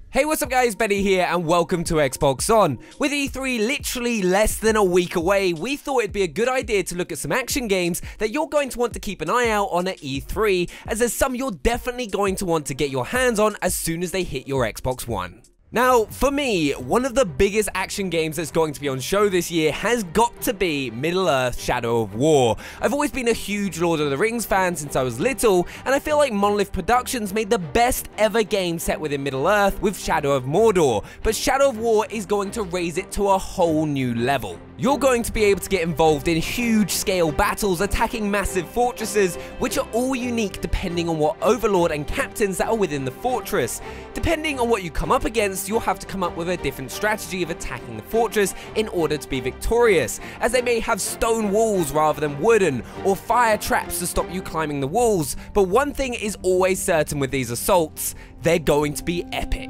Hey, what's up guys, Benny here and welcome to Xbox On. With E3 literally less than a week away, we thought it'd be a good idea to look at some action games that you're going to want to keep an eye out on at E3, as there's some you're definitely going to want to get your hands on as soon as they hit your Xbox One. Now, for me, one of the biggest action games that's going to be on show this year has got to be Middle-earth: Shadow of War. I've always been a huge Lord of the Rings fan since I was little, and I feel like Monolith Productions made the best ever game set within Middle-earth with Shadow of Mordor, but Shadow of War is going to raise it to a whole new level. You're going to be able to get involved in huge scale battles attacking massive fortresses, which are all unique depending on what overlord and captains that are within the fortress. Depending on what you come up against, you'll have to come up with a different strategy of attacking the fortress in order to be victorious, as they may have stone walls rather than wooden, or fire traps to stop you climbing the walls. But one thing is always certain with these assaults: they're going to be epic.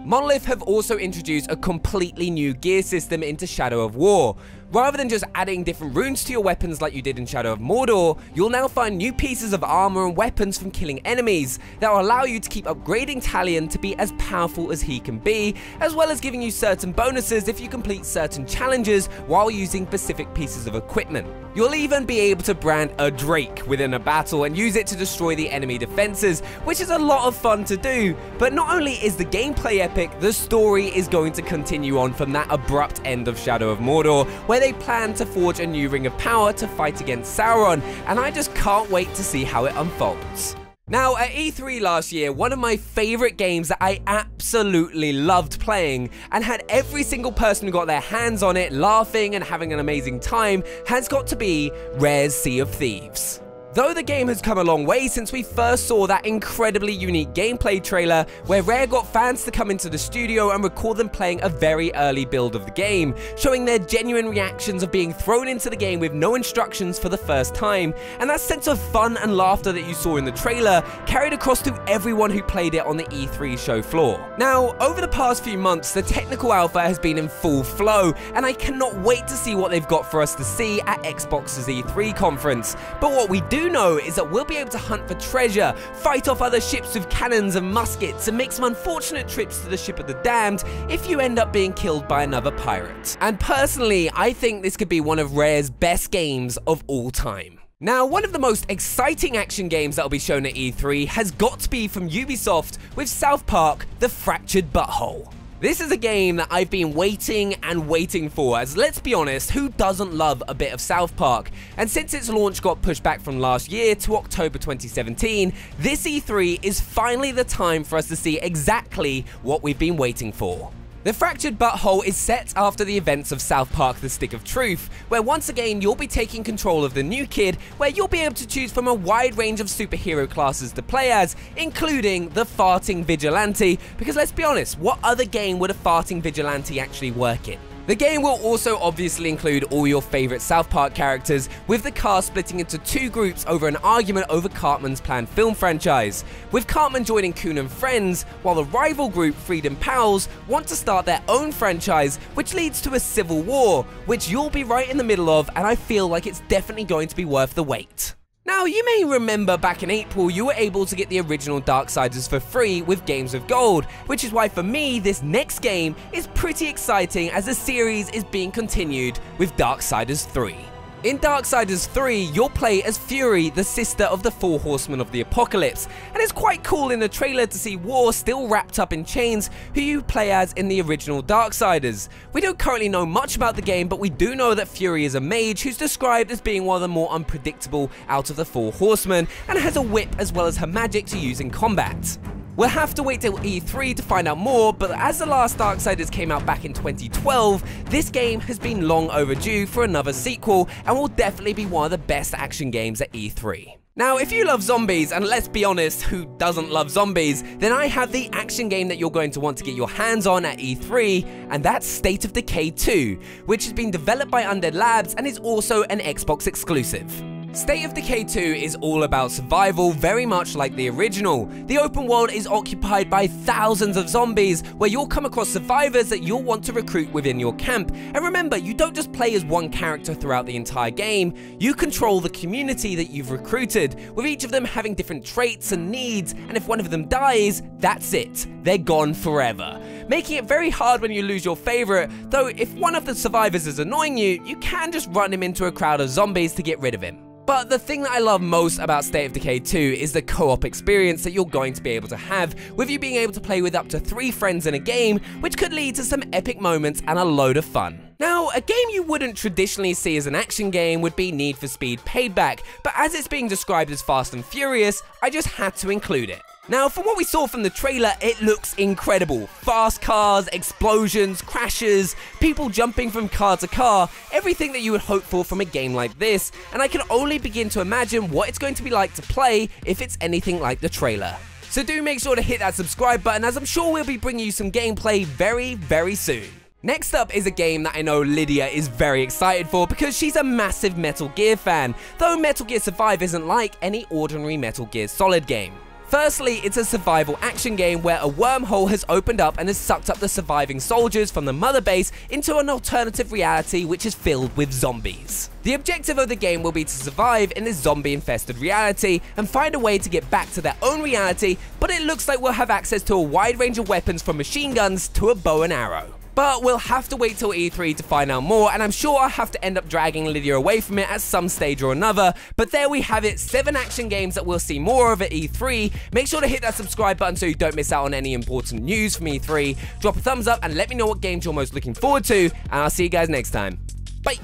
Monolith have also introduced a completely new gear system into Shadow of War. Rather than just adding different runes to your weapons like you did in Shadow of Mordor, you'll now find new pieces of armor and weapons from killing enemies that will allow you to keep upgrading Talion to be as powerful as he can be, as well as giving you certain bonuses if you complete certain challenges while using specific pieces of equipment. You'll even be able to brand a Drake within a battle and use it to destroy the enemy defenses, which is a lot of fun to do. But not only is the gameplay epic, the story is going to continue on from that abrupt end of Shadow of Mordor, where they plan to forge a new ring of power to fight against Sauron, and I just can't wait to see how it unfolds. Now, at E3 last year, one of my favourite games that I absolutely loved playing and had every single person who got their hands on it laughing and having an amazing time has got to be Rare's Sea of Thieves. Though the game has come a long way since we first saw that incredibly unique gameplay trailer where Rare got fans to come into the studio and record them playing a very early build of the game, showing their genuine reactions of being thrown into the game with no instructions for the first time, and that sense of fun and laughter that you saw in the trailer carried across to everyone who played it on the E3 show floor. Now, over the past few months, the technical alpha has been in full flow, and I cannot wait to see what they've got for us to see at Xbox's E3 conference. But what we do know is that we'll be able to hunt for treasure, fight off other ships with cannons and muskets, and make some unfortunate trips to the Ship of the Damned if you end up being killed by another pirate. And personally, I think this could be one of Rare's best games of all time. Now, one of the most exciting action games that will be shown at E3 has got to be from Ubisoft with South Park: The Fractured Butthole. This is a game that I've been waiting and waiting for, as let's be honest, who doesn't love a bit of South Park? And since its launch got pushed back from last year to October 2017, this E3 is finally the time for us to see exactly what we've been waiting for. The Fractured Butthole is set after the events of South Park: The Stick of Truth, where once again you'll be taking control of the new kid, where you'll be able to choose from a wide range of superhero classes to play as, including the Farting Vigilante, because let's be honest, what other game would a Farting Vigilante actually work in? The game will also obviously include all your favourite South Park characters, with the cast splitting into two groups over an argument over Cartman's planned film franchise, with Cartman joining Coon and Friends, while the rival group Freedom Pals want to start their own franchise, which leads to a civil war, which you'll be right in the middle of, and I feel like it's definitely going to be worth the wait. Now, you may remember back in April you were able to get the original Darksiders for free with Games of Gold, which is why for me this next game is pretty exciting, as the series is being continued with Darksiders 3. In Darksiders 3, you'll play as Fury, the sister of the Four Horsemen of the Apocalypse, and it's quite cool in the trailer to see War still wrapped up in chains, who you play as in the original Darksiders. We don't currently know much about the game, but we do know that Fury is a mage who's described as being one of the more unpredictable out of the Four Horsemen, and has a whip as well as her magic to use in combat. We'll have to wait till E3 to find out more, but as the last Darksiders came out back in 2012, this game has been long overdue for another sequel and will definitely be one of the best action games at E3. Now, if you love zombies, and let's be honest, who doesn't love zombies, then I have the action game that you're going to want to get your hands on at E3, and that's State of Decay 2, which has been developed by Undead Labs and is also an Xbox exclusive. State of Decay 2 is all about survival, very much like the original. The open world is occupied by thousands of zombies, where you'll come across survivors that you'll want to recruit within your camp. And remember, you don't just play as one character throughout the entire game, you control the community that you've recruited, with each of them having different traits and needs, and if one of them dies, that's it. They're gone forever. Making it very hard when you lose your favorite, though if one of the survivors is annoying you, you can just run him into a crowd of zombies to get rid of him. But the thing that I love most about State of Decay 2 is the co-op experience that you're going to be able to have, with you being able to play with up to 3 friends in a game, which could lead to some epic moments and a load of fun. Now, a game you wouldn't traditionally see as an action game would be Need for Speed Payback, but as it's being described as Fast and Furious, I just had to include it. Now, from what we saw from the trailer, it looks incredible. Fast cars, explosions, crashes, people jumping from car to car, everything that you would hope for from a game like this, and I can only begin to imagine what it's going to be like to play if it's anything like the trailer. So do make sure to hit that subscribe button, as I'm sure we'll be bringing you some gameplay very, very soon. Next up is a game that I know Lydia is very excited for because she's a massive Metal Gear fan, though Metal Gear Survive isn't like any ordinary Metal Gear Solid game. Firstly, it's a survival action game where a wormhole has opened up and has sucked up the surviving soldiers from the mother base into an alternative reality which is filled with zombies. The objective of the game will be to survive in this zombie-infested reality and find a way to get back to their own reality, but it looks like we'll have access to a wide range of weapons from machine guns to a bow and arrow. But we'll have to wait till E3 to find out more, and I'm sure I'll have to end up dragging Lydia away from it at some stage or another. But there we have it, 7 action games that we'll see more of at E3. Make sure to hit that subscribe button so you don't miss out on any important news from E3. Drop a thumbs up and let me know what games you're most looking forward to, and I'll see you guys next time. Bye!